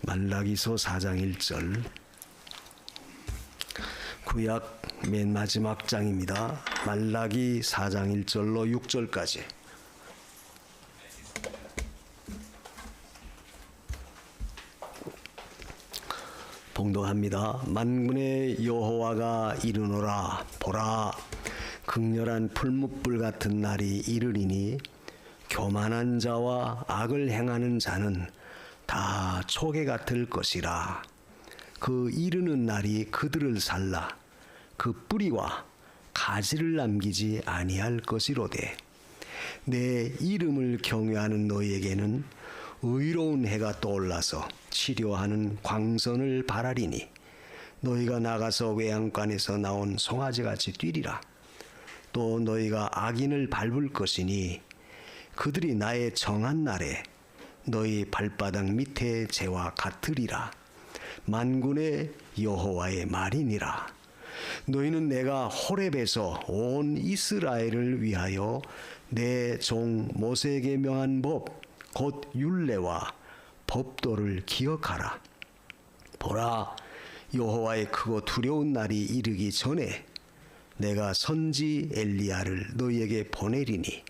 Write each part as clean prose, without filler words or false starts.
말라기서 4장 1절, 구약 맨 마지막 장입니다. 말라기 4장 1절로 6절까지. 봉독합니다. 만군의 여호와가 이르노라. 보라, 극렬한 풀무불 같은 날이 이르리니 교만한 자와 악을 행하는 자는 다 초계 같을 것이라. 그 이르는 날이 그들을 살라 그 뿌리와 가지를 남기지 아니할 것이로되, 내 이름을 경외하는 너희에게는 의로운 해가 떠올라서 치료하는 광선을 바라리니, 너희가 나가서 외양간에서 나온 송아지같이 뛰리라. 또 너희가 악인을 밟을 것이니 그들이 나의 정한 날에 너희 발바닥 밑에 재와 같으리라. 만군의 여호와의 말이니라. 너희는 내가 호렙에서 온 이스라엘을 위하여 내 종 모세에게 명한 법 곧 율례와 법도를 기억하라. 보라, 여호와의 크고 두려운 날이 이르기 전에 내가 선지 엘리야를 너희에게 보내리니,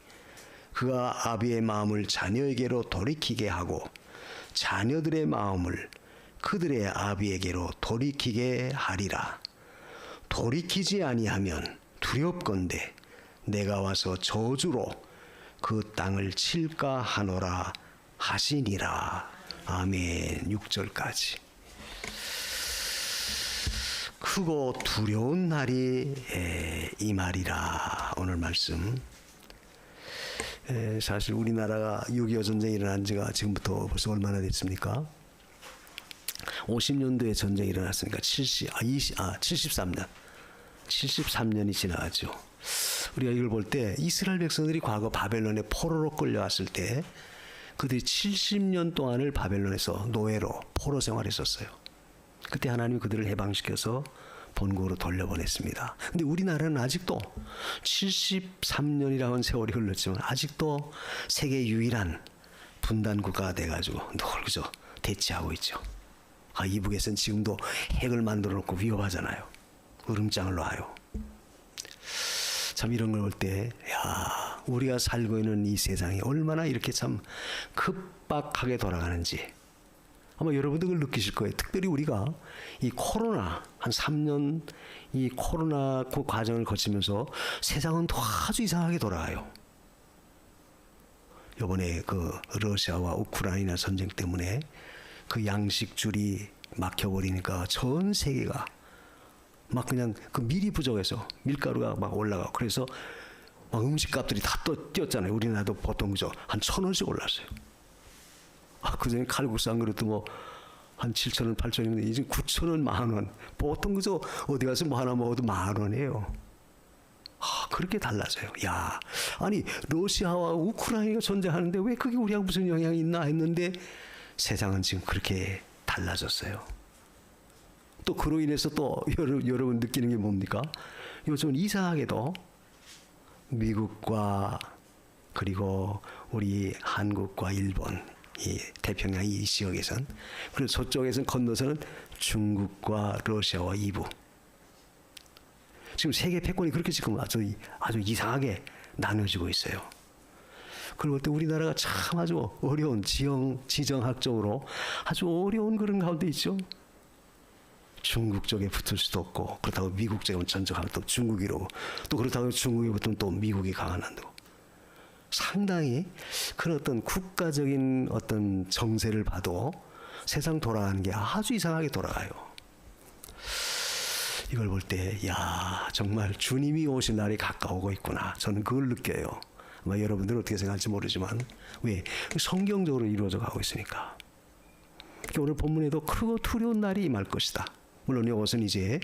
그가 아비의 마음을 자녀에게로 돌이키게 하고 자녀들의 마음을 그들의 아비에게로 돌이키게 하리라. 돌이키지 아니하면 두렵건대 내가 와서 저주로 그 땅을 칠까 하노라 하시니라. 아멘. 6절까지. 크고 두려운 날이 이 말이라. 오늘 말씀. 사실 우리나라가 6.25 전쟁이 일어난 지가 지금부터 벌써 얼마나 됐습니까? 50년도에 전쟁이 일어났으니까 73년. 73년이 지나가죠. 우리가 이걸 볼 때 이스라엘 백성들이 과거 바벨론에 포로로 끌려왔을 때 그들이 70년 동안을 바벨론에서 노예로 포로 생활했었어요. 그때 하나님이 그들을 해방시켜서 본국으로 돌려보냈습니다. 근데 우리나라는 아직도 73년이라는 세월이 흘렀지만 아직도 세계 유일한 분단국가가 돼가지고 늘 그저 대치하고 있죠. 이북에서는 지금도 핵을 만들어 놓고 위협하잖아요. 으름장을 놔요. 참 이런 걸 볼 때, 우리가 살고 있는 이 세상이 얼마나 이렇게 참 급박하게 돌아가는지 아마 여러분들 그걸 느끼실 거예요. 특별히 우리가 이 코로나 한 3년 이 코로나 그 과정을 거치면서 세상은 또 아주 이상하게 돌아가요. 이번에 그 러시아와 우크라이나 전쟁 때문에 그 양식줄이 막혀버리니까 전 세계가 막 그냥 그 밀이 부족해서 밀가루가 막 올라가고, 그래서 막 음식값들이 다 또 뛰었잖아요. 우리나라도 보통 그저 한 1,000원씩 올랐어요. 그전에 칼국수 한 그릇도 뭐 한 7,000원, 8,000원인데 이제 9,000원, 10,000원. 보통 그저 어디 가서 뭐 하나 먹어도 10,000원이에요. 그렇게 달라져요. 아니 러시아와 우크라이나가 전쟁하는데 왜 그게 우리하고 무슨 영향이 있나 했는데 세상은 지금 그렇게 달라졌어요. 또 그로 인해서 또 여러분 느끼는 게 뭡니까? 요즘은 이상하게도 미국과 그리고 우리 한국과 일본, 이 태평양 이 지역에선, 그리고 저쪽에선 건너서는 중국과 러시아와 이부. 지금 세계 패권이 그렇게 지금 아주 이상하게 나눠지고 있어요. 그리고 또 우리나라가 참 아주 어려운 지정학적으로 아주 어려운 그런 가운데 있죠. 중국 쪽에 붙을 수도 없고, 그렇다고 미국 쪽에 전적하면 또 중국이 이러고, 또 그렇다고 중국에 붙으면 또 미국이 강한다고. 상당히 그런 어떤 국가적인 어떤 정세를 봐도 세상 돌아가는 게 아주 이상하게 돌아가요. 이걸 볼 때, 정말 주님이 오실 날이 가까우고 있구나. 저는 그걸 느껴요. 아마 여러분들은 어떻게 생각할지 모르지만, 왜? 성경적으로 이루어져 가고 있으니까. 오늘 본문에도 크고 두려운 날이 임할 것이다. 물론 이것은 이제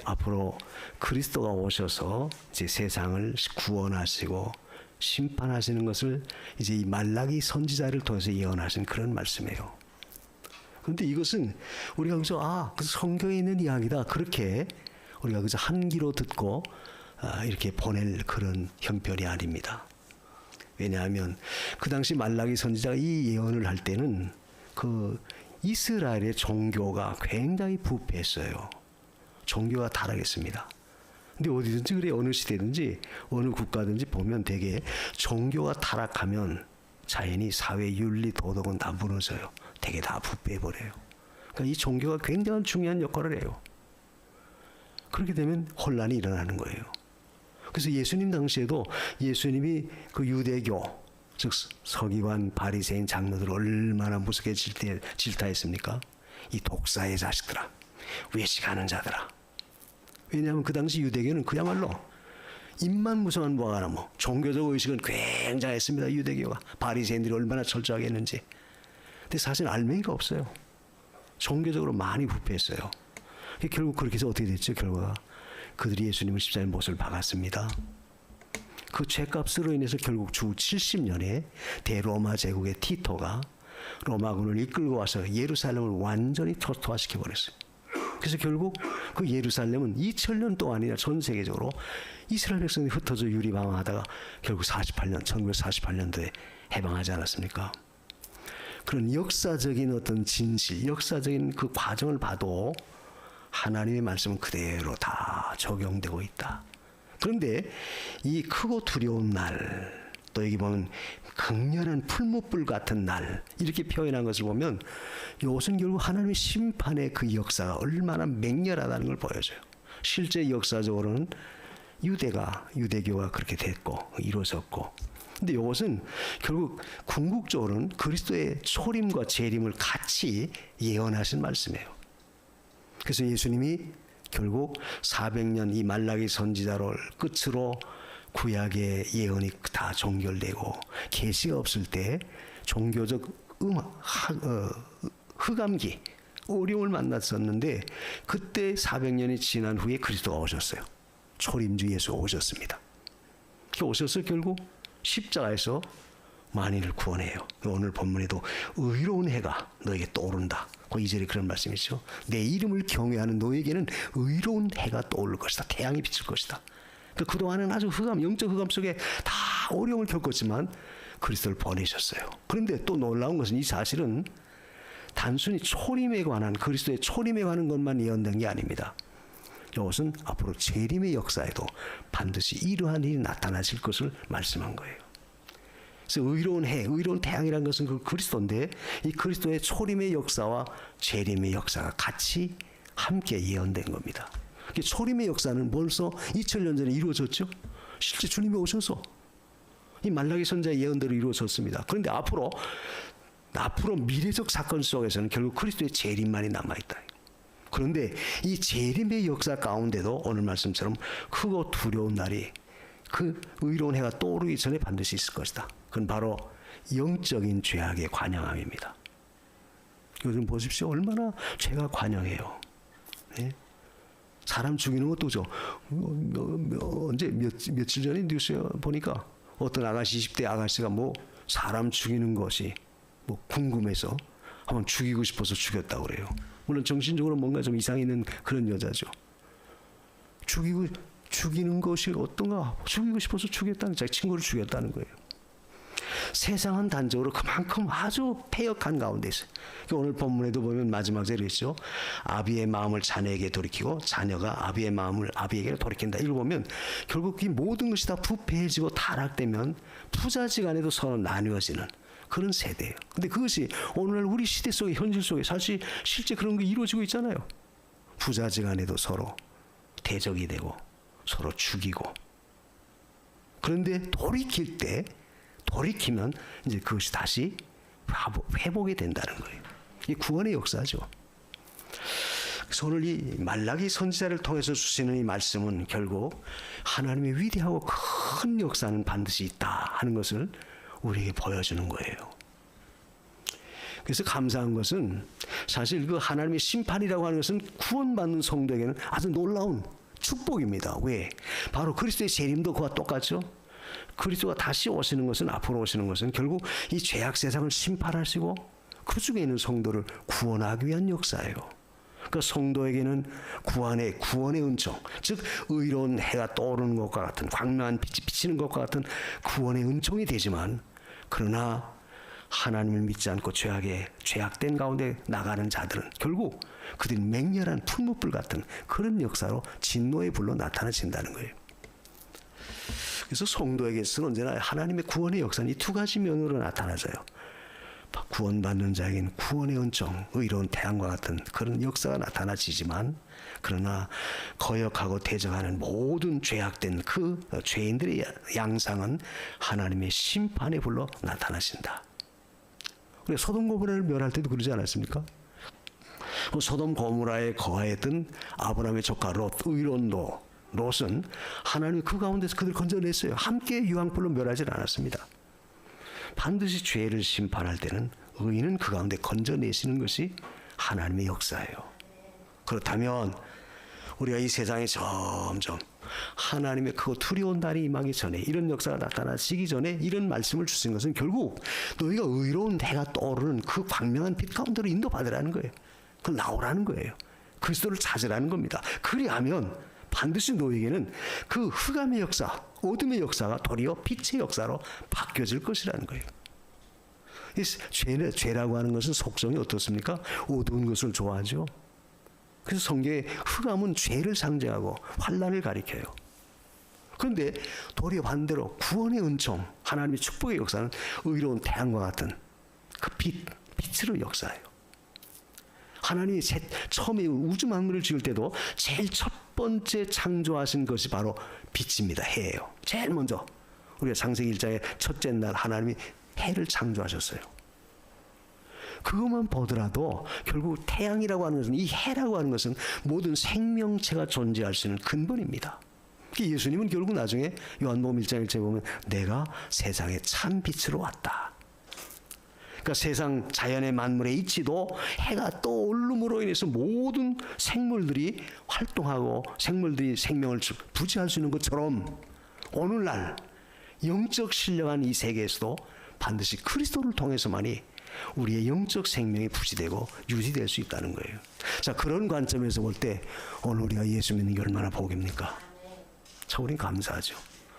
앞으로 그리스도가 오셔서 이제 세상을 구원하시고 심판하시는 것을 이제 이 말라기 선지자를 통해서 예언하신 그런 말씀이에요. 그런데 이것은 우리가 그래서 그 성경에 있는 이야기다, 그렇게 우리가 그래서 한 귀로 듣고 이렇게 보낼 그런 형편이 아닙니다. 왜냐하면 그 당시 말라기 선지자가 이 예언을 할 때는 그 이스라엘의 종교가 굉장히 부패했어요. 종교가 타락했습니다. 근데 어디든지 그래, 어느 시대든지 어느 국가든지 보면 되게 종교가 타락하면 자연히 사회 윤리 도덕은 다 무너져요. 되게 다 부패해버려요. 그러니까 이 종교가 굉장히 중요한 역할을 해요. 그렇게 되면 혼란이 일어나는 거예요. 그래서 예수님 당시에도 예수님이 그 유대교, 즉 서기관, 바리새인, 장로들 얼마나 무섭게 질타했습니까? 이 독사의 자식들아, 외식하는 자들아. 왜냐하면 그 당시 유대교는 그야말로 입만 무성한 무화과나무, 종교적 의식은 굉장했습니다. 유대교가. 바리새인들이 얼마나 철저하게 했는지. 근데 사실 알맹이가 없어요. 종교적으로 많이 부패했어요. 결국 그렇게 해서 어떻게 됐죠? 결과가 그들이 예수님을 십자가에 못을 박았습니다. 그 죄값으로 인해서 결국 주 70년에 대로마 제국의 티토가 로마군을 이끌고 와서 예루살렘을 완전히 토토화시켜 버렸어요. 그래서 결국 그 예루살렘은 2000년 동안이나 전 세계적으로 이스라엘 백성이 흩어져 유리방황하다가 결국 1948년도에 해방하지 않았습니까? 그런 역사적인 어떤 진실, 역사적인 그 과정을 봐도 하나님의 말씀은 그대로 다 적용되고 있다. 그런데 이 크고 두려운 날, 또 여기 보면 극렬한 풀무불 같은 날, 이렇게 표현한 것을 보면 이것은 결국 하나님의 심판의 그 역사가 얼마나 맹렬하다는 걸 보여줘요. 실제 역사적으로는 유대교가 그렇게 됐고 이루어졌고, 근데 이것은 결국 궁극적으로는 그리스도의 초림과 재림을 같이 예언하신 말씀이에요. 그래서 예수님이 결국 400년 이 말라기 선지자를 끝으로 구약의 예언이 다 종결되고 계시가 없을 때 종교적 흑암기, 어려움을 만났었는데 그때 400년이 지난 후에 그리스도가 오셨어요. 초림주 예수 오셨습니다. 오셔서 결국 십자가에서 만인을 구원해요. 오늘 본문에도 의로운 해가 너에게 떠오른다. 그 2절에 그런 말씀이죠. 내 이름을 경외하는 너에게는 의로운 해가 떠오를 것이다. 태양이 비칠 것이다. 그동안은 아주 영적 흑암 속에 다 어려움을 겪었지만 그리스도를 보내셨어요. 그런데 또 놀라운 것은 이 사실은 단순히 초림에 관한, 그리스도의 초림에 관한 것만 예언된 게 아닙니다. 이것은 앞으로 재림의 역사에도 반드시 이러한 일이 나타나실 것을 말씀한 거예요. 그래서 의로운 해, 의로운 태양이라는 것은 그 그리스도인데 이 그리스도의 초림의 역사와 재림의 역사가 같이 함께 예언된 겁니다. 초림의 역사는 벌써 2000년 전에 이루어졌죠. 실제 주님이 오셔서 이 말라기 선지자의 예언대로 이루어졌습니다. 그런데 앞으로 미래적 사건 속에서는 결국 그리스도의 재림만이 남아있다. 그런데 이 재림의 역사 가운데도 오늘 말씀처럼 크고 두려운 날이 그 의로운 해가 떠오르기 전에 반드시 있을 것이다. 그건 바로 영적인 죄악의 관영함입니다. 요즘 보십시오. 얼마나 죄가 관영해요. 네? 사람 죽이는 것도 그죠. 언제 며칠 전에 뉴스에 보니까 어떤 아가씨, 20대 아가씨가 뭐 사람 죽이는 것이 뭐 궁금해서 한번 죽이고 싶어서 죽였다고 그래요. 물론 정신적으로 뭔가 좀 이상 있는 그런 여자죠. 죽이는 것이 어떤가? 죽이고 싶어서 죽였다는, 자기 친구를 죽였다는 거예요. 세상은 단적으로 그만큼 아주 패역한 가운데 있어요. 오늘 본문에도 보면 마지막 절에 있죠. 아비의 마음을 자녀에게 돌이키고 자녀가 아비의 마음을 아비에게 돌이킨다. 이걸 보면 결국 이 모든 것이 다 부패해지고 타락되면 부자지간에도 서로 나뉘어지는 그런 세대예요. 근데 그것이 오늘날 우리 시대 속에, 현실 속에 사실 실제 그런 게 이루어지고 있잖아요. 부자지간에도 서로 대적이 되고 서로 죽이고. 그런데 돌이키면 이제 그것이 다시 회복이 된다는 거예요. 이 구원의 역사죠. 그래서 오늘 이 말라기 선지자를 통해서 주시는 이 말씀은 결국 하나님의 위대하고 큰 역사는 반드시 있다 하는 것을 우리에게 보여주는 거예요. 그래서 감사한 것은 사실 그 하나님의 심판이라고 하는 것은 구원받는 성도에게는 아주 놀라운 축복입니다. 왜? 바로 그리스도의 재림도 그와 똑같죠. 그리스도가 다시 오시는 것은, 앞으로 오시는 것은 결국 이 죄악 세상을 심판하시고 그 중에 있는 성도를 구원하기 위한 역사예요. 그러니까 성도에게는 구원의 은총, 즉 의로운 해가 떠오르는 것과 같은, 광명한 빛이 비치는 것과 같은 구원의 은총이 되지만, 그러나 하나님을 믿지 않고 죄악된 가운데 나가는 자들은 결국 그들이 맹렬한 풀무불 같은 그런 역사로 진노의 불로 나타나진다는 거예요. 그래서 성도에게서는 언제나 하나님의 구원의 역사는 이 두 가지 면으로 나타나져요. 구원받는 자에게는 구원의 은총, 의로운 태양과 같은 그런 역사가 나타나지지만, 그러나 거역하고 대적하는 모든 죄악된 그 죄인들의 양상은 하나님의 심판의 불로 나타나신다. 우리가 소돔 고모라를 멸할 때도 그러지 않았습니까? 소돔 고모라에 거하였던 아브라함의 조카 롯, 의로운 롯은 하나님이 그 가운데서 그들을 건져냈어요. 함께 유황불로 멸하지 않았습니다. 반드시 죄를 심판할 때는 의인은 그 가운데 건져내시는 것이 하나님의 역사예요. 그렇다면 우리가 이 세상에 점점 하나님의 그 두려운 날이 임하기 전에, 이런 역사가 나타나시기 전에 이런 말씀을 주신 것은 결국 너희가 의로운 해가 떠오르는 그 광명한 빛 가운데로 인도받으라는 거예요. 그걸 나오라는 거예요. 그리스도를 찾으라는 겁니다. 그리하면 반드시 너에게는 그 흑암의 역사, 어둠의 역사가 도리어 빛의 역사로 바뀌어질 것이라는 거예요. 죄라고 하는 것은 속성이 어떻습니까? 어두운 것을 좋아하죠. 그래서 성경에 흑암은 죄를 상징하고 환난을 가리켜요. 그런데 도리어 반대로 구원의 은총, 하나님의 축복의 역사는 의로운 태양과 같은 그 빛으로 역사해요. 하나님이 처음에 우주 만물을 지을 때도 제일 첫 번째 창조하신 것이 바로 빛입니다. 해예요. 제일 먼저 우리가 창세기 1장의 첫째 날 하나님이 해를 창조하셨어요. 그것만 보더라도 결국 태양이라고 하는 것은, 이 해라고 하는 것은 모든 생명체가 존재할 수 있는 근본입니다. 예수님은 결국 나중에 요한복음 1장 1절에 보면 내가 세상에 참 빛으로 왔다. 그러니까 세상 자연의 만물의 이치도 해가 떠오름으로 인해서 모든 생물들이 활동하고 생물들이 생명을 부지할 수 있는 것처럼 오늘날 영적 신령한 이 세계에서도 반드시 그리스도를 통해서만이 우리의 영적 생명이 부지되고 유지될 수 있다는 거예요. 자, 그런 관점에서 볼 때 오늘 우리가 예수 믿는 게 얼마나 복입니까? 참 우린 감사하죠.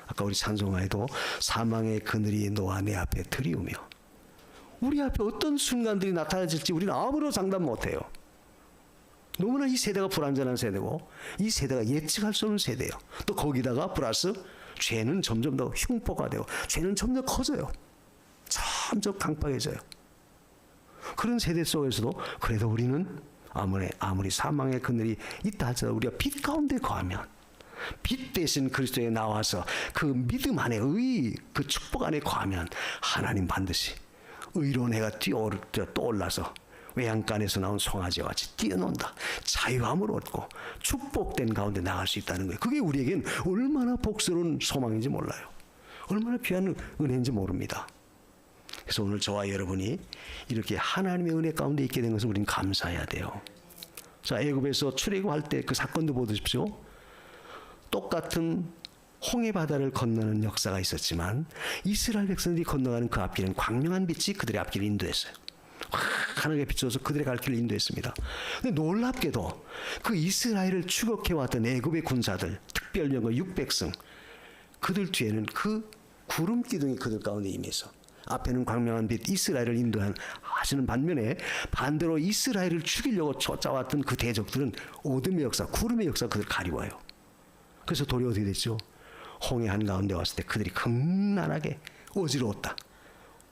아까 우리 찬송가에도 사망의 그늘이 너와 내 앞에 들이우며, 우리 앞에 어떤 순간들이 나타나질지 우리는 아무런 장담 못해요. 너무나 이 세대가 불완전한 세대고 이 세대가 예측할 수 없는 세대예요. 또 거기다가 플러스 죄는 점점 더 흉포가 되고 죄는 점점 커져요. 점점 강박해져요. 그런 세대 속에서도 그래도 우리는 아무리 사망의 그늘이 있다 할지라도 우리가 빛 가운데 거하면, 빛 대신 그리스도에 나와서 그 믿음 안에 그 축복 안에 거하면 하나님 반드시 의로운 해가 떠올라서 외양간에서 나온 송아지와 같이 뛰어논다. 자유함을 얻고 축복된 가운데 나갈 수 있다는 거예요. 그게 우리에겐 얼마나 복스러운 소망인지 몰라요. 얼마나 귀한 은혜인지 모릅니다. 그래서 오늘 저와 여러분이 이렇게 하나님의 은혜 가운데 있게 된 것을 우리는 감사해야 돼요. 자, 애굽에서 출애굽할 때 그 사건도 보십시오. 똑같은 홍해 바다를 건너는 역사가 있었지만 이스라엘 백성들이 건너가는 그 앞길은 광명한 빛이 그들의 앞길을 인도했어요. 하늘에 비춰서 그들의 갈 길을 인도했습니다. 근데 놀랍게도 그 이스라엘을 추격해왔던 애굽의 군사들, 특별령과 600성, 그들 뒤에는 그 구름 기둥이 그들 가운데 임해서 앞에는 광명한 빛 이스라엘을 인도하시는 반면에 반대로 이스라엘을 죽이려고 쫓아왔던 그 대적들은 어둠의 역사, 구름의 역사 그들 가리워요. 그래서 도리어 어떻게 됐죠? 홍해 한가운데 왔을 때 그들이 극난하게 어지러웠다.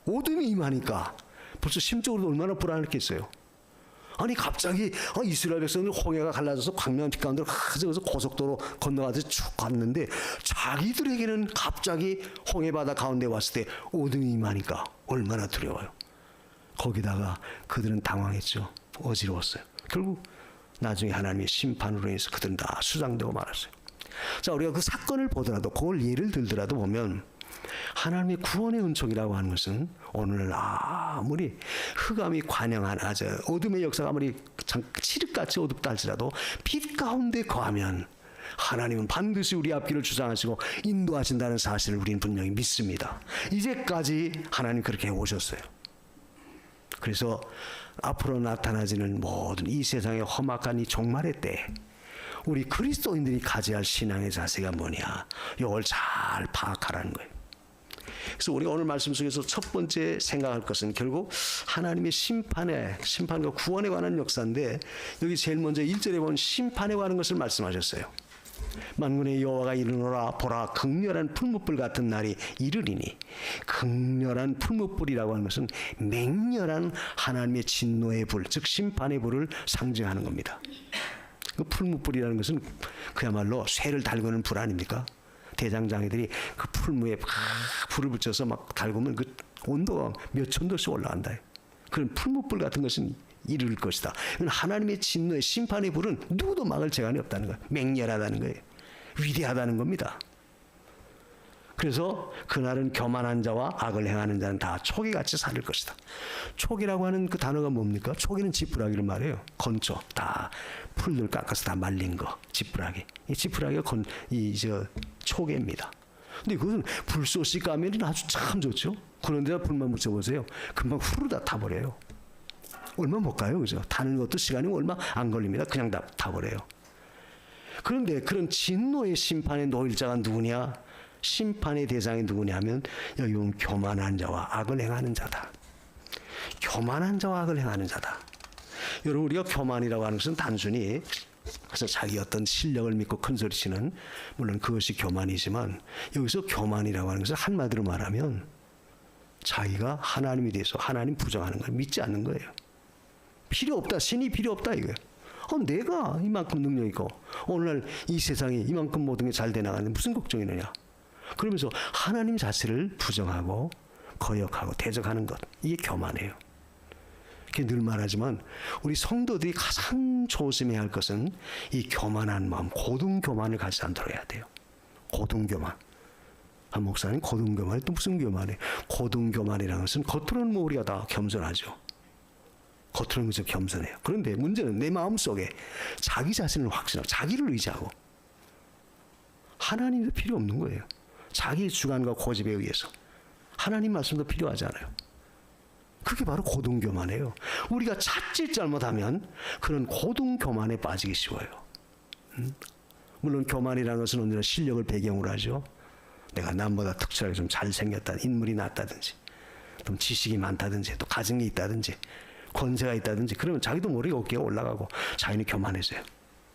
어둠이 임하니까 벌써 심적으로 얼마나 불안했겠어요. 아니 갑자기 이스라엘 백성들 홍해가 갈라져서 광명한 빛 가운데로 가져가서 고속도로 건너가듯이 쭉 갔는데 자기들에게는 갑자기 홍해 바다 가운데 왔을 때 어둠이 임하니까 얼마나 두려워요. 거기다가 그들은 당황했죠. 어지러웠어요. 결국 나중에 하나님의 심판으로 인해서 그들은 다 수장되고 말았어요. 자, 우리가 그 사건을 보더라도, 그걸 예를 들더라도 보면 하나님의 구원의 은총이라고 하는 것은 오늘 아무리 흑암이 관영한 어둠의 역사가 아무리 칠흑같이 어둡다 할지라도 빛 가운데 거하면 하나님은 반드시 우리 앞길을 주장하시고 인도하신다는 사실을 우리는 분명히 믿습니다. 이제까지 하나님 그렇게 해오셨어요. 그래서 앞으로 나타나지는 모든 이 세상의 험악한 이 종말의 때 우리 그리스도인들이 가져야 할 신앙의 자세가 뭐냐, 이걸 잘 파악하라는 거예요. 그래서 우리가 오늘 말씀 속에서 첫 번째 생각할 것은 결국 하나님의 심판과 구원에 관한 역사인데, 여기 제일 먼저 1절에 보면 심판에 관한 것을 말씀하셨어요. 만군의 여호와가 이르노라, 보라 극렬한 풀무불 같은 날이 이르리니. 극렬한 풀무불이라고 하는 것은 맹렬한 하나님의 진노의 불, 즉 심판의 불을 상징하는 겁니다. 그 풀무불이라는 것은 그야말로 쇠를 달구는 불 아닙니까? 대장장이들이 그 풀무에 막 불을 붙여서 막 달구면 그 온도가 몇 천도씩 올라간다. 그런 풀무불 같은 것은 이룰 것이다. 하나님의 진노의 심판의 불은 누구도 막을 재간이 없다는 거예요. 맹렬하다는 거예요. 위대하다는 겁니다. 그래서 그날은 교만한 자와 악을 행하는 자는 다 초기같이 살을 것이다. 초기라고 하는 그 단어가 뭡니까? 초기는 지푸라기를 말해요. 건초, 다 풀들 깎아서 다 말린 거, 지푸라기. 이 지푸라기가 초기입니다. 근데 그것은 불꽃이 까면 아주 참 좋죠. 그런데 불만 묻혀보세요. 금방 후루다 타버려요. 얼마 못 가요, 그죠? 타는 것도 시간이 얼마 안 걸립니다. 그냥 다 타버려요. 그런데 그런 진노의 심판의 노일자가 누구냐? 심판의 대상이 누구냐 하면 여기 보면 교만한 자와 악을 행하는 자다. 교만한 자와 악을 행하는 자다. 여러분, 우리가 교만이라고 하는 것은 단순히 그래서 자기 어떤 실력을 믿고 큰소리치는, 물론 그것이 교만이지만, 여기서 교만이라고 하는 것은 한마디로 말하면 자기가 하나님에 대해서 하나님 부정하는 걸 믿지 않는 거예요. 필요 없다, 신이 필요 없다 이거예요. 내가 이만큼 능력 있고 오늘날 이 세상에 이만큼 모든 게 잘 돼 나가는데 무슨 걱정이 있느냐. 그러면서 하나님 자체를 부정하고 거역하고 대적하는 것, 이게 교만이에요. 늘 말하지만 우리 성도들이 가장 조심해야 할 것은 이 교만한 마음, 고등교만을 가지지 않도록 해야 돼요. 고등교만. 한 목사님, 고등교만이 또 무슨 교만이에요? 고등교만이라는 것은 겉으로는 뭐 우리가 다 겸손하죠. 겉으로는 그저 겸손해요. 그런데 문제는 내 마음속에 자기 자신을 확신하고 자기를 의지하고 하나님도 필요 없는 거예요. 자기 주관과 고집에 의해서 하나님 말씀도 필요하지 않아요. 그게 바로 고등교만이에요. 우리가 자칫 잘못하면 그런 고등교만에 빠지기 쉬워요. 물론 교만이라는 것은 언제나 실력을 배경으로 하죠. 내가 남보다 특출하게 좀 잘생겼다, 인물이 낫다든지, 좀 지식이 많다든지, 또 가진 게 있다든지, 권세가 있다든지, 그러면 자기도 모르게 어깨가 올라가고 자기는 교만해져요.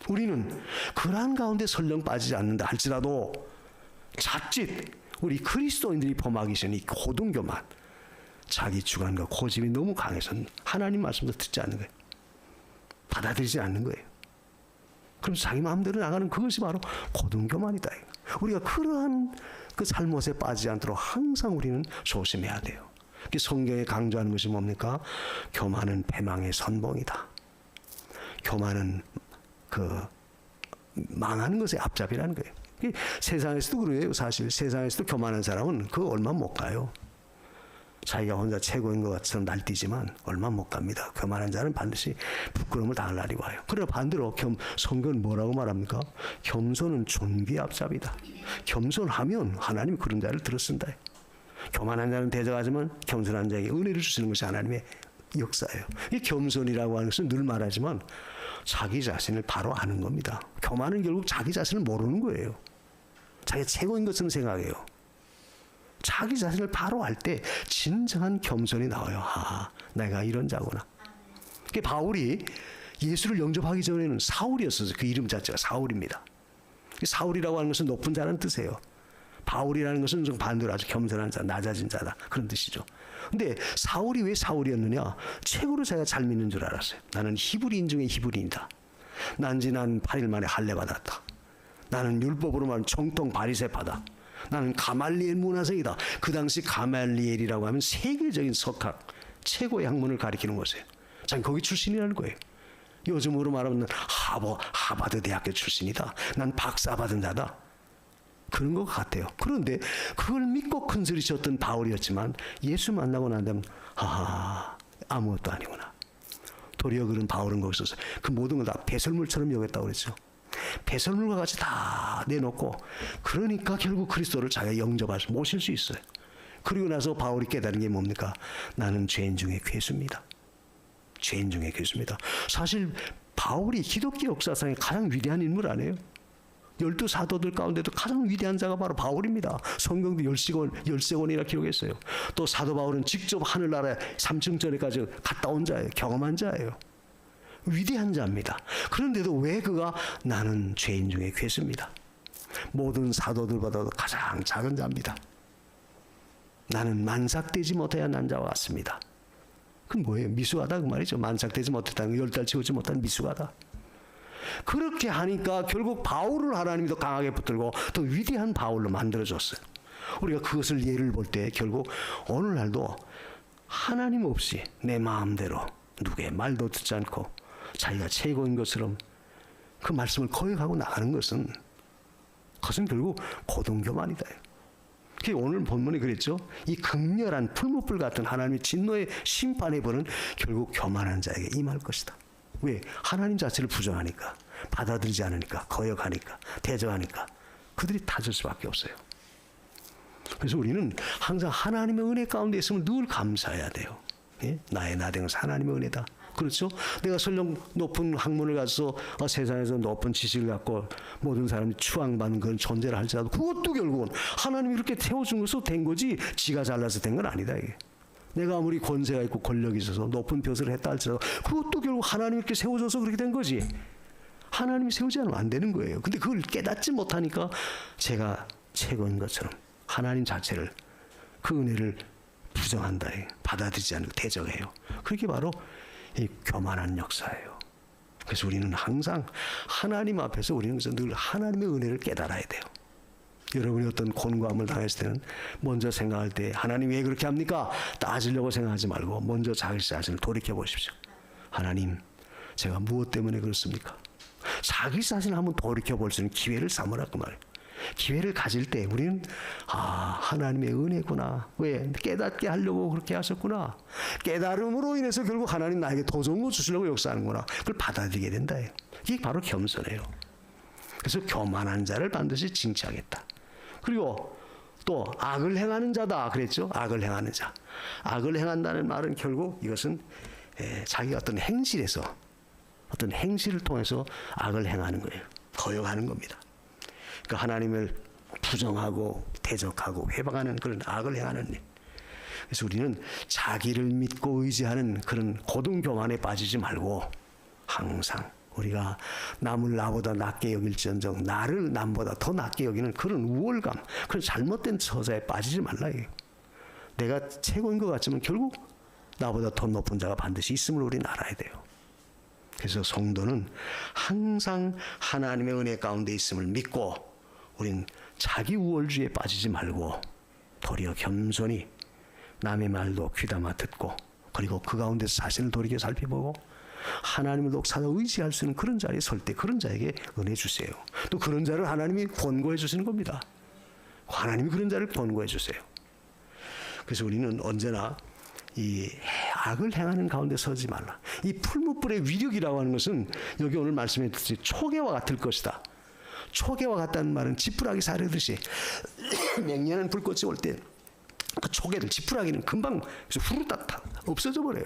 우리는 그러한 가운데 설령 빠지지 않는다 할지라도 자칫 우리 그리스도인들이 범하기 전에 이 고등교만, 자기 주관과 고집이 너무 강해서 하나님 말씀도 듣지 않는 거예요. 받아들이지 않는 거예요. 그럼 자기 마음대로 나가는 그것이 바로 고등교만이다. 우리가 그러한 그 잘못에 빠지지 않도록 항상 우리는 조심해야 돼요. 성경에 강조하는 것이 뭡니까? 교만은 패망의 선봉이다. 교만은 그 망하는 것의 앞잡이라는 거예요. 세상에서도 그래요. 사실 세상에서도 교만한 사람은 그 얼마 못 가요. 자기가 혼자 최고인 것 같처럼 날뛰지만 얼마 못 갑니다. 교만한 자는 반드시 부끄러움을 당할 날이 와요. 그러나 반대로 성경은 뭐라고 말합니까? 겸손은 존귀의 앞잡이다. 겸손하면 하나님이 그런 자를 들어쓴다. 교만한 자는 대적하지만 겸손한 자에게 은혜를 주시는 것이 하나님의 역사예요. 이 겸손이라고 하는 것은 늘 말하지만 자기 자신을 바로 아는 겁니다. 교만은 결국 자기 자신을 모르는 거예요. 자기가 최고인 것처럼 생각해요. 자기 자신을 바로 알 때 진정한 겸손이 나와요. 내가 이런 자구나. 바울이 예수를 영접하기 전에는 사울이었어요. 그 이름 자체가 사울입니다. 사울이라고 하는 것은 높은 자라는 뜻이에요. 바울이라는 것은 좀 반대로 아주 겸손한 자, 낮아진 자다, 그런 뜻이죠. 근데 사울이 왜 사울이었느냐? 최고로 자기가 잘 믿는 줄 알았어요. 나는 히브리인 중에 히브리인이다. 난 지난 8일 만에 할례 받았다. 나는 율법으로 말하면 정통 바리새파다. 나는 가말리엘 문화생이다. 그 당시 가말리엘이라고 하면 세계적인 석학, 최고의 학문을 가리키는 곳이에요. 전 거기 출신이라는 거예요. 요즘으로 말하면 하버드 대학교 출신이다. 난 박사 받은 자다. 그런 것 같아요. 그런데 그걸 믿고 큰소리 쳤던 바울이었지만 예수 만나고 난 다음에 아무것도 아니구나. 도리어 그런 바울은 거기서 그 모든 걸 다 배설물처럼 여겼다고 그랬죠. 배설물과 같이 다 내놓고, 그러니까 결국 그리스도를 자기가 영접할 수, 모실 수 있어요. 그리고 나서 바울이 깨달은 게 뭡니까? 나는 죄인 중에 괴수입니다. 죄인 중에 괴수입니다. 사실 바울이 기독교 역사상에 가장 위대한 인물 아니에요? 12 사도들 가운데도 가장 위대한 자가 바로 바울입니다. 성경도 13권이나 기록했어요. 또 사도 바울은 직접 하늘나라에 3층절에까지 갔다 온 자예요. 경험한 자예요. 위대한 자입니다. 그런데도 왜 그가 나는 죄인 중에 괴수입니다. 모든 사도들보다도 가장 작은 자입니다. 나는 만삭되지 못해야 난 자와 같습니다. 그건 뭐예요? 미숙하다 그 말이죠. 만삭되지 못했다는 거, 10달 채우지 못한 미숙하다. 그렇게 하니까 결국 바울을 하나님이 더 강하게 붙들고 더 위대한 바울로 만들어줬어요. 우리가 그것을 예를 볼 때 결국 오늘날도 하나님 없이 내 마음대로 누구의 말도 듣지 않고 자기가 최고인 것처럼 그 말씀을 거역하고 나가는 것은 그것은 결국 고등교만이다. 오늘 본문에 그랬죠. 이 극렬한 풀무불 같은 하나님의 진노의 심판의 벌은 결국 교만한 자에게 임할 것이다. 왜? 하나님 자체를 부정하니까, 받아들이지 않으니까, 거역하니까, 대적하니까 그들이 다질 수밖에 없어요. 그래서 우리는 항상 하나님의 은혜 가운데 있으면 늘 감사해야 돼요. 예? 나의 나된 것은 하나님의 은혜다. 그렇죠? 내가 설령 높은 학문을 가서 세상에서 높은 지식을 갖고 모든 사람이 추앙받는 그런 존재를 할지라도 그것도 결국은 하나님이 그렇게 태워준 것으로 된 거지 지가 잘나서 된 건 아니다. 이게. 내가 아무리 권세가 있고 권력이 있어서 높은 벼슬을 했다 할지라도 그것도 결국 하나님이 이렇게 세워줘서 그렇게 된 거지. 하나님이 세우지 않으면 안 되는 거예요. 근데 그걸 깨닫지 못하니까 제가 최고인 것처럼 하나님 자체를, 그 은혜를 부정한다. 받아들이지 않고 대적해요. 그게 바로 이 교만한 역사예요. 그래서 우리는 항상 하나님 앞에서 우리는 늘 하나님의 은혜를 깨달아야 돼요. 여러분이 어떤 곤고함을 당했을 때는 먼저 생각할 때 하나님 왜 그렇게 합니까? 따지려고 생각하지 말고 먼저 자기 자신을 돌이켜 보십시오. 하나님, 제가 무엇 때문에 그렇습니까? 자기 자신을 한번 돌이켜 볼 수 있는 기회를 삼으라 그 말이에요. 기회를 가질 때 우리는 하나님의 은혜구나. 왜? 깨닫게 하려고 그렇게 하셨구나. 깨달음으로 인해서 결국 하나님 나에게 더 좋은 거 주시려고 역사하는구나. 그걸 받아들이게 된다. 이게 바로 겸손해요. 그래서 교만한 자를 반드시 징치하겠다. 그리고 또 악을 행하는 자다 그랬죠. 악을 행하는 자. 악을 행한다는 말은 결국 이것은 자기가 어떤 행실에서, 어떤 행실을 통해서 악을 행하는 거예요. 거역하는 겁니다. 그러니까 하나님을 부정하고 대적하고 회방하는 그런 악을 행하는 일. 그래서 우리는 자기를 믿고 의지하는 그런 고등교만에 빠지지 말고 항상 우리가 남을 나보다 낮게 여길지언정 나를 남보다 더 낮게 여기는 그런 우월감, 그런 잘못된 처사에 빠지지 말라. 내가 최고인 것 같지만 결국 나보다 더 높은 자가 반드시 있음을 우리는 알아야 돼요. 그래서 성도는 항상 하나님의 은혜 가운데 있음을 믿고 우린 자기 우월주의에 빠지지 말고 도리어 겸손히 남의 말도 귀담아 듣고 그리고 그 가운데서 자신을 돌이켜 살펴보고 하나님을 독사다 의지할 수 있는 그런 자리에 설 때 그런 자에게 은혜 주세요. 또 그런 자를 하나님이 권고해 주시는 겁니다. 하나님이 그런 자를 권고해 주세요. 그래서 우리는 언제나 이 악을 행하는 가운데 서지 말라. 이 풀무불의 위력이라고 하는 것은 여기 오늘 말씀해 주듯이 초계와 같을 것이다. 초계와 같다는 말은 지푸라기 사르듯이 맹렬한 불꽃이 올 때 그 초계를, 지푸라기는 금방 후루닥 없어져 버려요.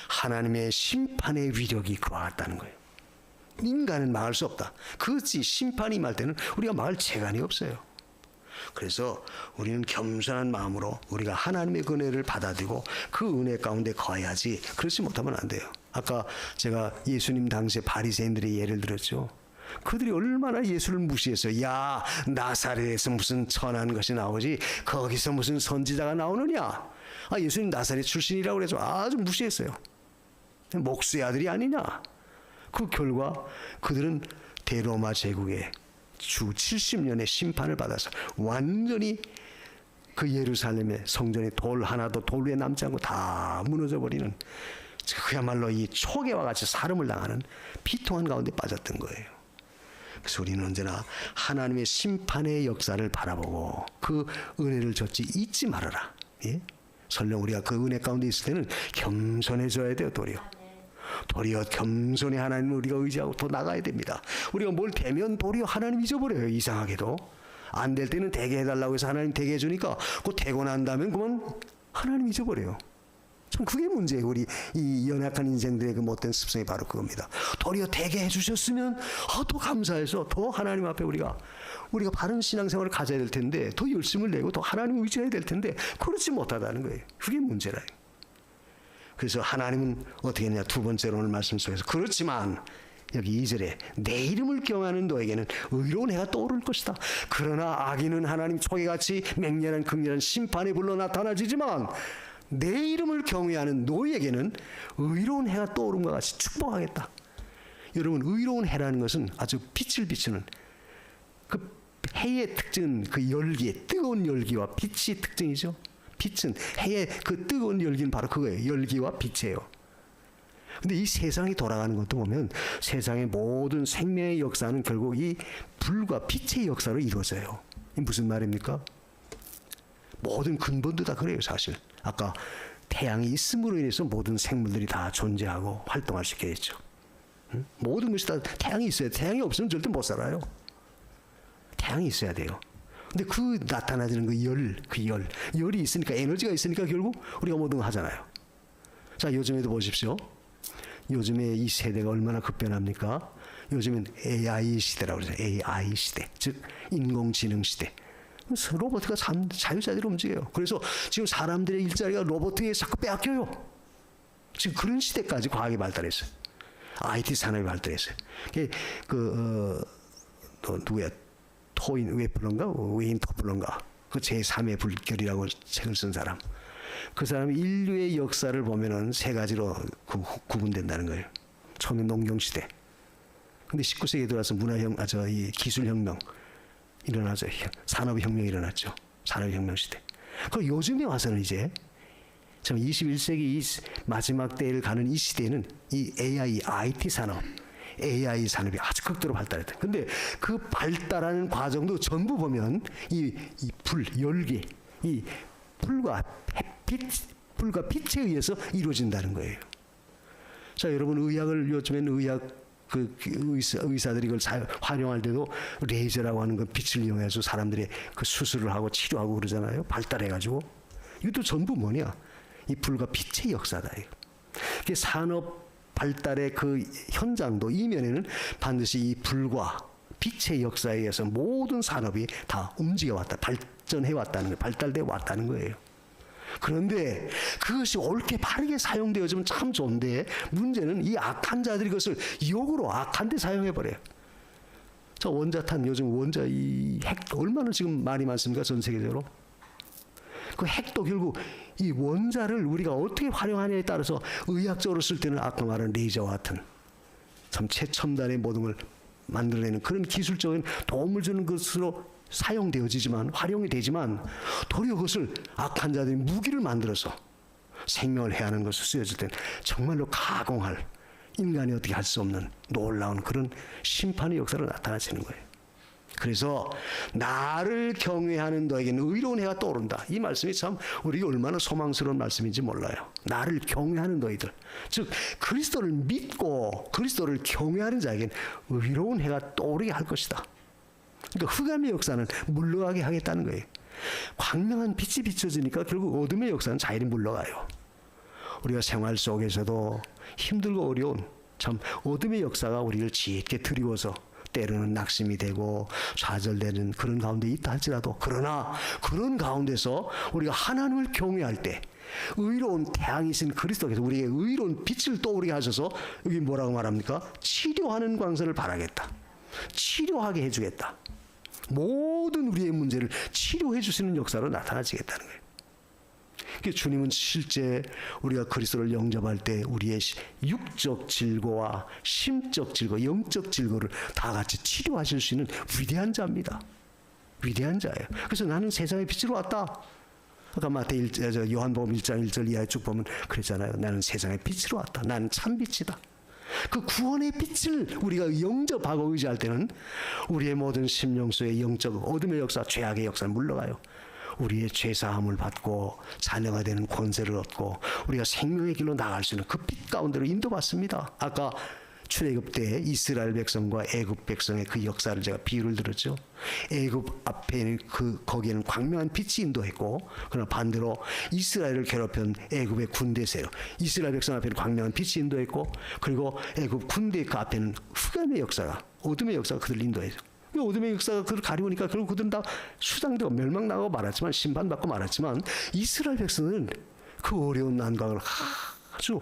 하나님의 심판의 위력이 그와 같다는 거예요. 인간은 막을 수 없다. 그것이 심판이 임할 때는 우리가 막을 재간이 없어요. 그래서 우리는 겸손한 마음으로 우리가 하나님의 은혜를 받아들이고 그 은혜 가운데 거해야지, 그렇지 못하면 안 돼요. 아까 제가 예수님 당시에 바리새인들의 예를 들었죠. 그들이 얼마나 예수를 무시했어요. 야, 나사렛에서 무슨 천한 것이 나오지 거기서 무슨 선지자가 나오느냐. 예수님 나사렛 출신이라고 그래서 아주 무시했어요. 목수의 아들이 아니냐. 그 결과 그들은 대로마 제국의 주 70년의 심판을 받아서 완전히 그 예루살렘의 성전이 돌 하나도 돌 위에 남지 않고 다 무너져 버리는, 그야말로 이 초계와 같이 사름을 당하는 비통한 가운데 빠졌던 거예요. 그래서 우리는 언제나 하나님의 심판의 역사를 바라보고 그 은혜를 줬지 잊지 말아라. 예? 설령 우리가 그 은혜 가운데 있을 때는 겸손해져야 돼요. 도리어 겸손히 하나님을 우리가 의지하고 더 나가야 됩니다. 우리가 뭘 되면 도리어 하나님 잊어버려요. 이상하게도 안 될 때는 되게 해달라고 해서 하나님 되게 해주니까 그 되고 난 다음엔 그만 하나님 잊어버려요. 참 그게 문제예요. 우리 이 연약한 인생들의 그 못된 습성이 바로 그겁니다. 도리어 되게 해주셨으면 더 감사해서 더 하나님 앞에 우리가 바른 신앙생활을 가져야 될 텐데 더 열심을 내고 더 하나님을 의지해야 될 텐데 그렇지 못하다는 거예요. 그게 문제라. 그래서 하나님은 어떻게 했냐. 두 번째로 오늘 말씀 속에서 그렇지만 여기 2절에 내 이름을 경외하는 너에게는 의로운 해가 떠오를 것이다. 그러나 악인은 하나님 초계같이 맹렬한 극렬한 심판에 불러 나타나지만 내 이름을 경외하는 너에게는 의로운 해가 떠오름과 같이 축복하겠다. 여러분, 의로운 해라는 것은 아주 빛을 비추는 그 해의 특징은 그 열기, 뜨거운 열기와 빛이 특징이죠. 빛은 해의 그 뜨거운 열기는 바로 그거예요. 열기와 빛이에요. 근데 이 세상이 돌아가는 것도 보면 세상의 모든 생명의 역사는 결국 이 불과 빛의 역사로 이루어져요. 이 무슨 말입니까? 모든 근본도 다 그래요, 사실. 아까 태양이 있음으로 인해서 모든 생물들이 다 존재하고 활동할 수 있게 됐죠. 응? 모든 것이 다 태양이 있어야 돼요. 태양이 없으면 절대 못 살아요. 태양이 있어야 돼요. 근데 그 나타나지는 열이 있으니까, 에너지가 있으니까 결국 우리가 뭐든 하잖아요. 자, 요즘에도 보십시오. 요즘에 이 세대가 얼마나 급변합니까? 요즘엔 AI 시대라고 그러죠. AI 시대, 즉 인공지능 시대. 로봇가 자유자재로 움직여요. 그래서 지금 사람들의 일자리가 로봇에 자꾸 빼앗겨요. 지금 그런 시대까지 과학이 발달했어요. IT 산업이 발달했어요. 또 누구야? 웨인 토플런가? 그 제3의 불결이라고 책을 쓴 사람. 그 사람이 인류의 역사를 보면은 세 가지로 구분된다는 거예요. 처음에 농경시대. 근데 19세기에 들어와서 이 기술혁명 일어나죠. 산업혁명이 일어났죠. 산업혁명 시대. 그리고 요즘에 와서는 이제 참 21세기 이 마지막 때를 가는 이 시대에는 이 AI, IT 산업, AI 산업이 아주 극도로 발달했다. 근데 그 발달하는 과정도 전부 보면 이 불, 열기, 이 불과 빛에 의해서 이루어진다는 거예요. 자, 여러분, 요즘에는 의사들이 이걸 활용할 때도 레이저라고 하는 그 빛을 이용해서 사람들의 그 수술을 하고 치료하고 그러잖아요. 발달해가지고. 이것도 전부 뭐냐? 이 불과 빛의 역사다. 이게 산업 발달의 그 현장도 이면에는 반드시 이 불과 빛의 역사에 의해서 모든 산업이 다 움직여왔다. 발전해왔다는 거예요. 발달돼 왔다는 거예요. 그런데 그것이 옳게 바르게 사용되어지면 참 좋은데 문제는 이 악한 자들이 그것을 역으로 악한 데 사용해버려요. 저 원자탄, 요즘 이 핵 얼마나 지금 말이 많습니까? 전 세계적으로. 그 핵도 결국 이 원자를 우리가 어떻게 활용하냐에 따라서 의학적으로 쓸 때는 아까 말한 레이저와 같은 참 최첨단의 모든 걸 만들어내는 그런 기술적인 도움을 주는 것으로 사용되어지지만, 활용이 되지만 도리어 그것을 악한 자들이 무기를 만들어서 생명을 해하는 것을 쓰여질 땐 정말로 가공할, 인간이 어떻게 할 수 없는 놀라운 그런 심판의 역사로 나타나시는 거예요. 그래서 나를 경외하는 너에게는 의로운 해가 떠오른다. 이 말씀이 참 우리가 얼마나 소망스러운 말씀인지 몰라요. 나를 경외하는 너희들, 즉 그리스도를 믿고 그리스도를 경외하는 자에게는 의로운 해가 떠오르게 할 것이다. 그러니까 흑암의 역사는 물러가게 하겠다는 거예요. 광명한 빛이 비춰지니까 결국 어둠의 역사는 자연히 물러가요. 우리가 생활 속에서도 힘들고 어려운 참 어둠의 역사가 우리를 짙게 드리워서 때로는 낙심이 되고 좌절되는 그런 가운데 있다 할지라도, 그러나 그런 가운데서 우리가 하나님을 경외할 때 의로운 태양이신 그리스도께서 우리에게 의로운 빛을 떠오르게 하셔서 여기 뭐라고 말합니까? 치료하는 광선을 바라겠다. 치료하게 해주겠다. 모든 우리의 문제를 치료해 주시는 역사로 나타나지겠다는 거예요. 주님은 실제 우리가 그리스도를 영접할 때 우리의 육적 질고와 심적 질고, 영적 질고를 다 같이 치료하실 수 있는 위대한 자입니다. 위대한 자예요. 그래서 나는 세상의 빛으로 왔다. 아까 요한복음 1장 1절 이하에 쭉 보면 그랬잖아요. 나는 세상의 빛으로 왔다. 나는 참 빛이다. 그 구원의 빛을 우리가 영접하고 의지할 때는 우리의 모든 심령수의 영적 어둠의 역사, 죄악의 역사는 물러가요. 우리의 죄사함을 받고 자녀가 되는 권세를 얻고 우리가 생명의 길로 나갈 수 있는 그 빛 가운데로 인도받습니다. 아까 출애굽 때 이스라엘 백성과 애굽 백성의 그 역사를 제가 비유를 들었죠. 애굽 앞에는 거기에는 광명한 빛이 인도했고, 그러나 반대로 이스라엘을 괴롭힌 애굽의 군대 세력, 이스라엘 백성 앞에는 광명한 빛이 인도했고, 그리고 애굽 군대 그 앞에는 흑암의 역사가, 어둠의 역사가 그들을 인도해요. 어둠의 역사가 그들을 가리우니까 결국 그들은 다 수장되고 멸망나고 말았지만, 심판받고 말았지만, 이스라엘 백성은 그 어려운 난관을 아주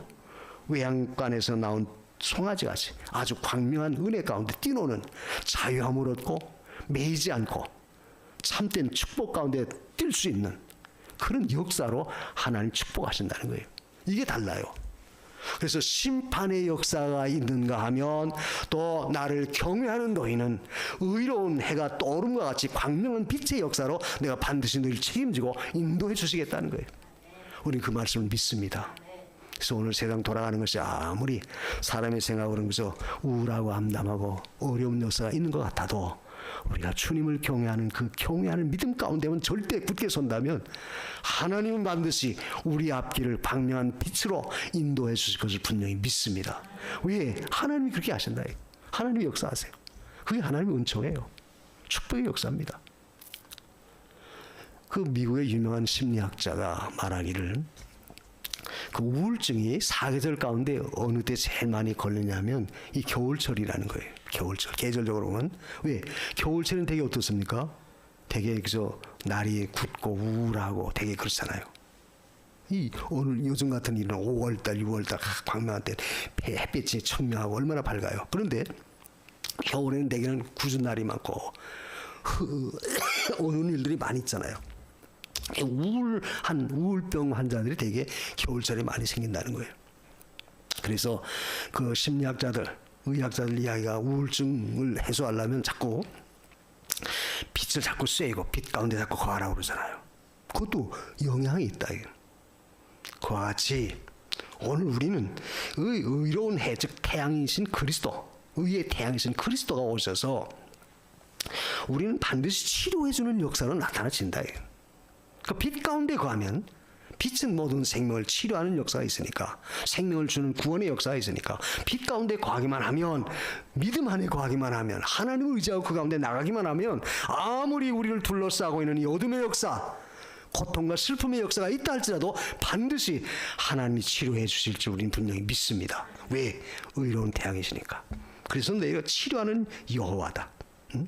외양간에서 나온 송아지같이 아주 광명한 은혜 가운데 뛰노는 자유함을 얻고 매이지 않고 참된 축복 가운데 뛸 수 있는 그런 역사로 하나님 축복하신다는 거예요. 이게 달라요. 그래서 심판의 역사가 있는가 하면, 또 나를 경외하는 너희는 의로운 해가 떠오름과 같이 광명한 빛의 역사로 내가 반드시 너희를 책임지고 인도해 주시겠다는 거예요. 우리는 그 말씀을 믿습니다. 그래서 오늘 세상 돌아가는 것이 아무리 사람의 생각으로는 그저 우울하고 암담하고 어려운 역사가 있는 것 같아도, 우리가 주님을 경외하는 그 경외하는 믿음 가운데만 절대 굳게 선다면 하나님은 반드시 우리 앞길을 광명한 빛으로 인도해 주실 것을 분명히 믿습니다. 왜? 하나님이 그렇게 하신다. 하나님이 역사하세요. 그게 하나님의 은총이에요. 축복의 역사입니다. 그 미국의 유명한 심리학자가 말하기를, 그 우울증이 사계절 가운데 어느 때 제일 많이 걸리냐면 이 겨울철이라는 거예요. 겨울철. 계절적으로 보면. 왜? 겨울철은 되게 어떻습니까? 되게 그저 날이 굳고 우울하고 되게 그렇잖아요. 이 오늘 요즘 같은 일은 5월달, 6월달 광명한 때 햇빛이 청명하고 얼마나 밝아요. 그런데 겨울에는 대개는 굳은 날이 많고 오는 일들이 많이 있잖아요. 우울병 환자들이 되게 겨울철에 많이 생긴다는 거예요. 그래서 그 심리학자들, 의학자들 이야기가 우울증을 해소하려면 자꾸 빛을 자꾸 쐬고 빛 가운데 자꾸 거하라고 그러잖아요. 그것도 영향이 있다. 그와 같이 오늘 우리는 의로운 해, 즉 태양이신 그리스도, 의의 태양이신 그리스도가 오셔서 우리는 반드시 치료해주는 역사로 나타나진다. 그 빛 가운데 거하면, 빛은 모든 생명을 치료하는 역사가 있으니까, 생명을 주는 구원의 역사가 있으니까, 빛 가운데 거하기만 하면, 믿음 안에 거하기만 하면, 하나님을 의지하고 그 가운데 나가기만 하면, 아무리 우리를 둘러싸고 있는 이 어둠의 역사, 고통과 슬픔의 역사가 있다 할지라도 반드시 하나님이 치료해 주실 줄 우리는 분명히 믿습니다. 왜? 의로운 태양이시니까. 그래서 내가 치료하는 여호와다. 응?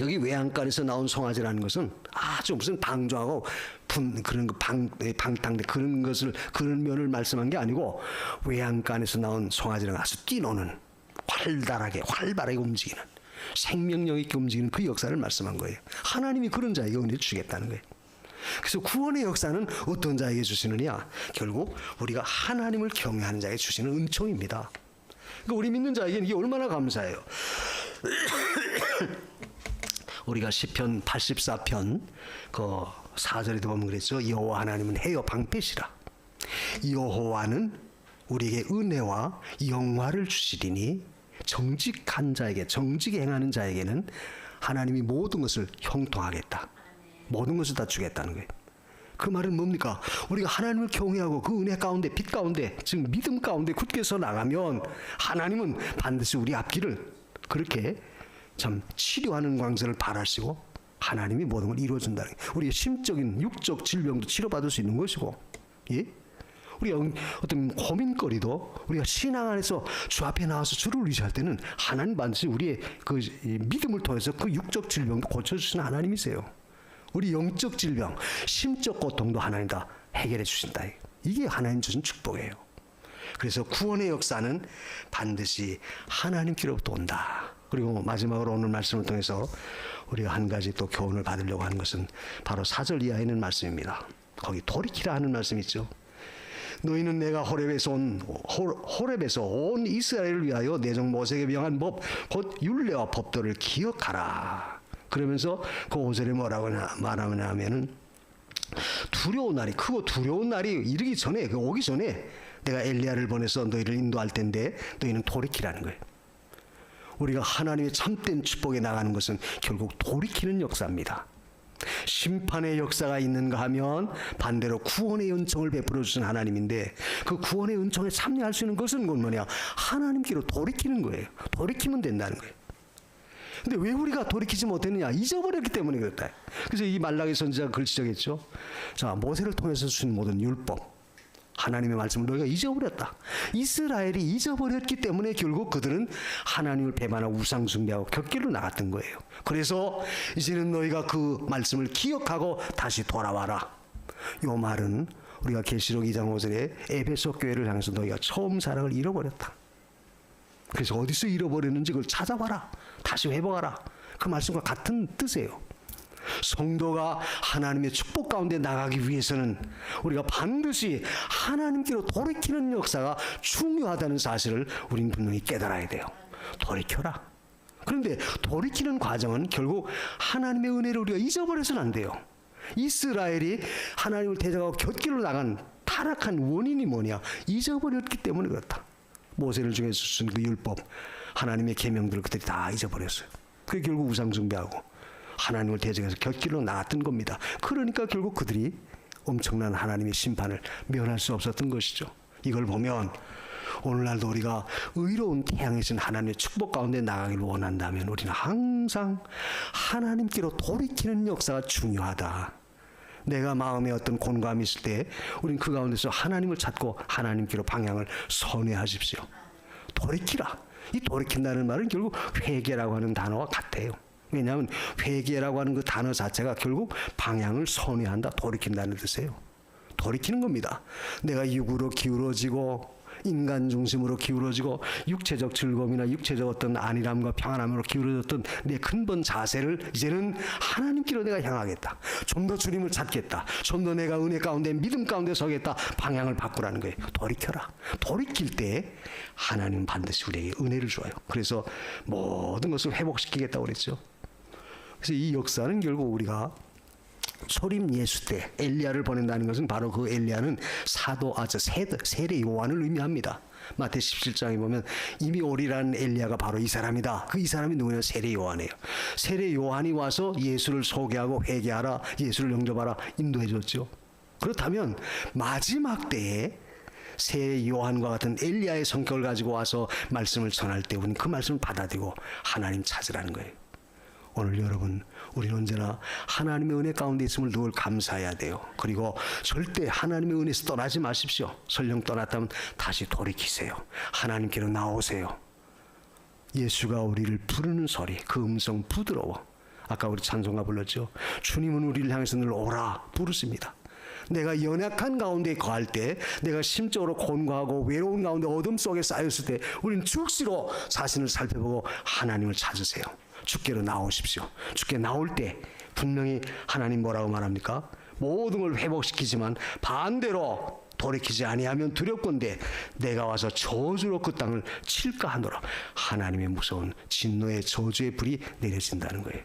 여기 외양간에서 나온 송아지라는 것은 아주 무슨 방종하고 그런 방탕대 그런 면을 말씀한 게 아니고, 외양간에서 나온 송아지는 아주 뛰노는 활발하게 움직이는 생명력 있게 움직이는 그 역사를 말씀한 거예요. 하나님이 그런 자에게 은혜를 주겠다는 거예요. 그래서 구원의 역사는 어떤 자에게 주시느냐? 결국 우리가 하나님을 경외하는 자에게 주시는 은총입니다. 그러니까 우리 믿는 자에게는 이게 얼마나 감사해요. 우리가 시편 84편 그 4절에도 보면 그랬죠. 여호와 하나님은 해여 방패시라. 여호와는 우리에게 은혜와 영화를 주시리니 정직한 자에게, 정직히 행하는 자에게는 하나님이 모든 것을 형통하겠다. 모든 것을 다 주겠다는 거예요. 그 말은 뭡니까? 우리가 하나님을 경외하고 그 은혜 가운데, 빛 가운데, 즉 믿음 가운데 굳게 서 나가면 하나님은 반드시 우리 앞길을 그렇게 참 치료하는 광선을 발하시고 하나님이 모든 걸 이루어준다는 거예요. 우리의 심적인 육적 질병도 치료받을 수 있는 것이고, 예? 우리가 어떤 고민거리도 우리가 신앙 안에서 주 앞에 나와서 주를 의지할 때는 하나님 반드시 우리의 그 믿음을 통해서 그 육적 질병도 고쳐주시는 하나님이세요. 우리 영적 질병, 심적 고통도 하나님 다 해결해 주신다. 이게 하나님 주신 축복이에요. 그래서 구원의 역사는 반드시 하나님께로부터 온다. 그리고 마지막으로 오늘 말씀을 통해서 우리가 한 가지 또 교훈을 받으려고 하는 것은 바로 4절 이하에 있는 말씀입니다. 거기 돌이키라 하는 말씀 있죠. 너희는 내가 호렙에서 온 이스라엘을 위하여 내 종 모세에게 명한 법, 곧 율례와 법도를 기억하라. 그러면서 그 5절에 뭐라고 말하느냐 하면은, 두려운 날이, 크고 두려운 날이 이르기 전에, 그 오기 전에 내가 엘리야를 보내서 너희를 인도할 텐데 너희는 돌이키라는 거예요. 우리가 하나님의 참된 축복에 나가는 것은 결국 돌이키는 역사입니다. 심판의 역사가 있는가 하면 반대로 구원의 은총을 베풀어 주신 하나님인데, 그 구원의 은총에 참여할 수 있는 것은 뭐냐? 하나님께로 돌이키는 거예요. 돌이키면 된다는 거예요. 근데 왜 우리가 돌이키지 못했느냐? 잊어버렸기 때문에 그렇다. 그래서 이 말라기 선지자가 글 지적했죠. 자, 모세를 통해서 주신 모든 율법, 하나님의 말씀을 너희가 잊어버렸다. 이스라엘이 잊어버렸기 때문에 결국 그들은 하나님을 배반하고 우상 숭배하고 곁길로 나갔던 거예요. 그래서 이제는 너희가 그 말씀을 기억하고 다시 돌아와라. 이 말은 우리가 계시록 2장 5절에 에베소 교회를 향해서 너희가 처음 사랑을 잃어버렸다. 그래서 어디서 잃어버렸는지 그걸 찾아봐라. 다시 회복하라. 그 말씀과 같은 뜻이에요. 성도가 하나님의 축복 가운데 나가기 위해서는 우리가 반드시 하나님께로 돌이키는 역사가 중요하다는 사실을 우리는 분명히 깨달아야 돼요. 돌이켜라. 그런데 돌이키는 과정은 결국 하나님의 은혜를 우리가 잊어버려서는 안 돼요. 이스라엘이 하나님을 대적하고 곁길로 나간 타락한 원인이 뭐냐? 잊어버렸기 때문에 그렇다. 모세를 중에서 쓴 그 율법, 하나님의 계명들을 그들이 다 잊어버렸어요. 그게 결국 우상 숭배하고 하나님을 대적해서 곁길로 나갔던 겁니다. 그러니까 결국 그들이 엄청난 하나님의 심판을 면할 수 없었던 것이죠. 이걸 보면 오늘날도 우리가 의로운 태양이신 하나님의 축복 가운데 나가기를 원한다면 우리는 항상 하나님께로 돌이키는 역사가 중요하다. 내가 마음에 어떤 곤감이 있을 때 우리는 그 가운데서 하나님을 찾고 하나님께로 방향을 선회하십시오. 돌이키라. 이 돌이킨다는 말은 결국 회개라고 하는 단어와 같아요. 왜냐하면 회개라고 하는 그 단어 자체가 결국 방향을 선회한다, 돌이킨다는 뜻이에요. 돌이키는 겁니다. 내가 육으로 기울어지고 인간 중심으로 기울어지고 육체적 즐거움이나 육체적 어떤 안일함과 평안함으로 기울어졌던 내 근본 자세를 이제는 하나님께로 내가 향하겠다. 좀 더 주님을 찾겠다. 좀 더 내가 은혜 가운데 믿음 가운데 서겠다. 방향을 바꾸라는 거예요. 돌이켜라. 돌이킬 때 하나님은 반드시 우리에게 은혜를 줘요. 그래서 모든 것을 회복시키겠다고 그랬죠. 그래서 이 역사는 결국 우리가 소림 예수 때 엘리야를 보낸다는 것은 바로 그 엘리야는 세례 요한을 의미합니다. 마태 17장에 보면 이미 오리라는 엘리야가 바로 이 사람이다. 이 사람이 누구냐? 세례 요한이에요. 세례 요한이 와서 예수를 소개하고 회개하라, 예수를 영접하라 인도해 줬죠. 그렇다면 마지막 때에 세례 요한과 같은 엘리야의 성격을 가지고 와서 말씀을 전할 때 우리는 그 말씀을 받아들이고 하나님 찾으라는 거예요. 오늘 여러분, 우리는 언제나 하나님의 은혜 가운데 있음을 늘 감사해야 돼요. 그리고 절대 하나님의 은혜에서 떠나지 마십시오. 설령 떠났다면 다시 돌이키세요. 하나님께로 나오세요. 예수가 우리를 부르는 소리, 그 음성 부드러워. 아까 우리 찬송가 불렀죠. 주님은 우리를 향해서 늘 오라 부르십니다. 내가 연약한 가운데 거할 때, 내가 심적으로 곤고하고 외로운 가운데 어둠 속에 쌓였을 때 우리는 즉시로 자신을 살펴보고 하나님을 찾으세요. 주께로 나오십시오. 주께 나올 때 분명히 하나님 뭐라고 말합니까? 모든 걸 회복시키지만 반대로 돌이키지 아니하면 두렵건대 내가 와서 저주로 그 땅을 칠까 하노라. 하나님의 무서운 진노의 저주의 불이 내려진다는 거예요.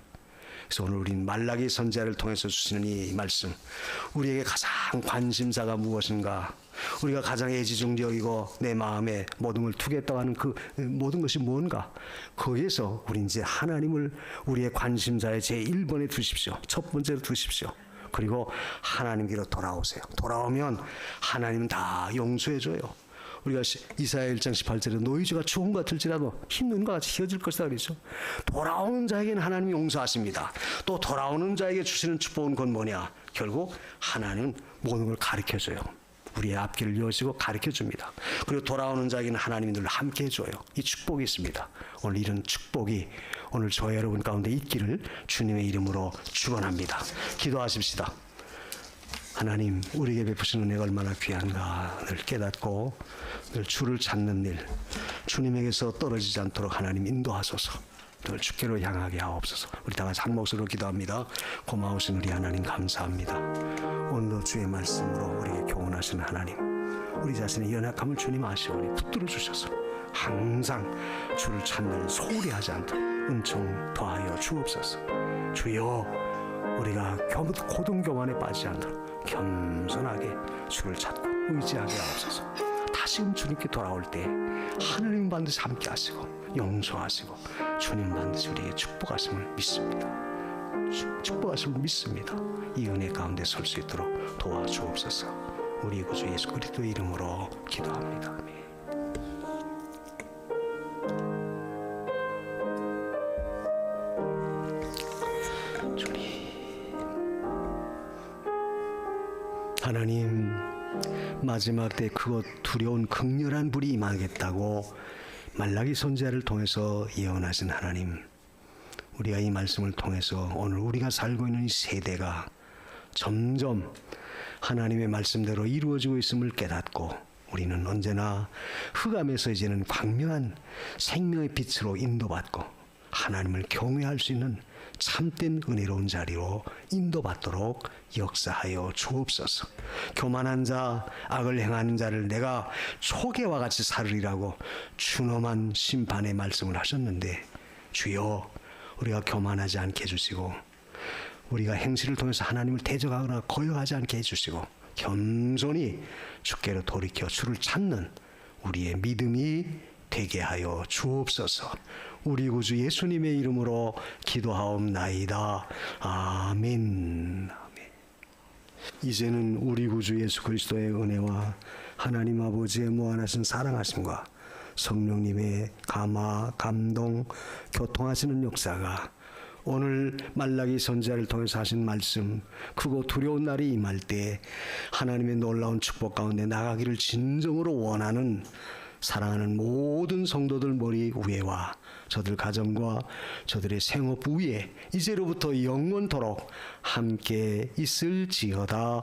그래서 오늘 우리는 말라기 선지자를 통해서 주시는 이 말씀, 우리에게 가장 관심사가 무엇인가, 우리가 가장 애지중지 여기고 내 마음에 모든 걸 투겠다고 하는 그 모든 것이 뭔가, 거기에서 우리 이제 하나님을 우리의 관심사의 제1번에 두십시오. 첫 번째로 두십시오. 그리고 하나님께로 돌아오세요. 돌아오면 하나님은 다 용서해줘요. 우리가 이사야 1장 18절에 너희 죄가 죽은 것 같을지라도 흰 눈과 같이 휘어질 것이다 그랬죠. 돌아오는 자에게는 하나님이 용서하십니다. 또 돌아오는 자에게 주시는 축복은 그건 뭐냐? 결국 하나님은 모든 걸 가르쳐줘요. 우리의 앞길을 여시고 가르쳐줍니다. 그리고 돌아오는 자에게는 하나님이 늘 함께 해줘요. 이 축복이 있습니다. 오늘 이런 축복이 오늘 저와 여러분 가운데 있기를 주님의 이름으로 축원합니다. 기도하십시다. 하나님, 우리에게 베푸시는 은혜가 얼마나 귀한가 늘 깨닫고 늘 주를 찾는 일, 주님에게서 떨어지지 않도록 하나님 인도하소서. 늘 주께로 향하게 하옵소서. 우리 다 같이 한 목소리로 기도합니다. 고마우신 우리 하나님 감사합니다. 오늘도 주의 말씀으로 우리에게 교훈하시는 하나님, 우리 자신의 연약함을 주님 아시오니 붙들어 주셔서 항상 주를 찾는 소홀히 하지 않도록 은총 더하여 주옵소서. 주여, 우리가 고등교만에 빠지지 않도록 겸손하게 주를 찾고 의지하게 하옵소서. 다시금 주님께 돌아올 때 하나님 반드시 함께 하시고 용서하시고 주님 반드시 우리에게 축복하심을 믿습니다. 축복하심을 믿습니다. 이 은혜 가운데 설 수 있도록 도와주옵소서. 우리 구주 예수 그리스도의 이름으로 기도합니다. 아멘. 하나님, 마지막 때 그것 두려운 극렬한 불이 임하겠다고 말라기 선지자를 통해서 예언하신 하나님, 우리가 이 말씀을 통해서 오늘 우리가 살고 있는 이 세대가 점점 하나님의 말씀대로 이루어지고 있음을 깨닫고 우리는 언제나 흑암에서 이제는 광명한 생명의 빛으로 인도받고 하나님을 경외할 수 있는 참된 은혜로운 자리로 인도받도록 역사하여 주옵소서. 교만한 자, 악을 행하는 자를 내가 초계와 같이 살으리라고 준엄한 심판의 말씀을 하셨는데, 주여 우리가 교만하지 않게 해주시고 우리가 행실을 통해서 하나님을 대적하거나 거역하지 않게 해주시고 겸손히 주께로 돌이켜 주를 찾는 우리의 믿음이 되게 하여 주옵소서. 우리 구주 예수님의 이름으로 기도하옵나이다. 아멘. 아멘. 이제는 우리 구주 예수 그리스도의 은혜와 하나님 아버지의 무한하신 사랑하심과 성령님의 감화, 감동, 교통하시는 역사가 오늘 말라기 선지자를 통해서 하신 말씀, 크고 두려운 날이 임할 때 하나님의 놀라운 축복 가운데 나가기를 진정으로 원하는 사랑하는 모든 성도들 머리 위에와 저들 가정과 저들의 생업 위에 이제로부터 영원토록 함께 있을지어다.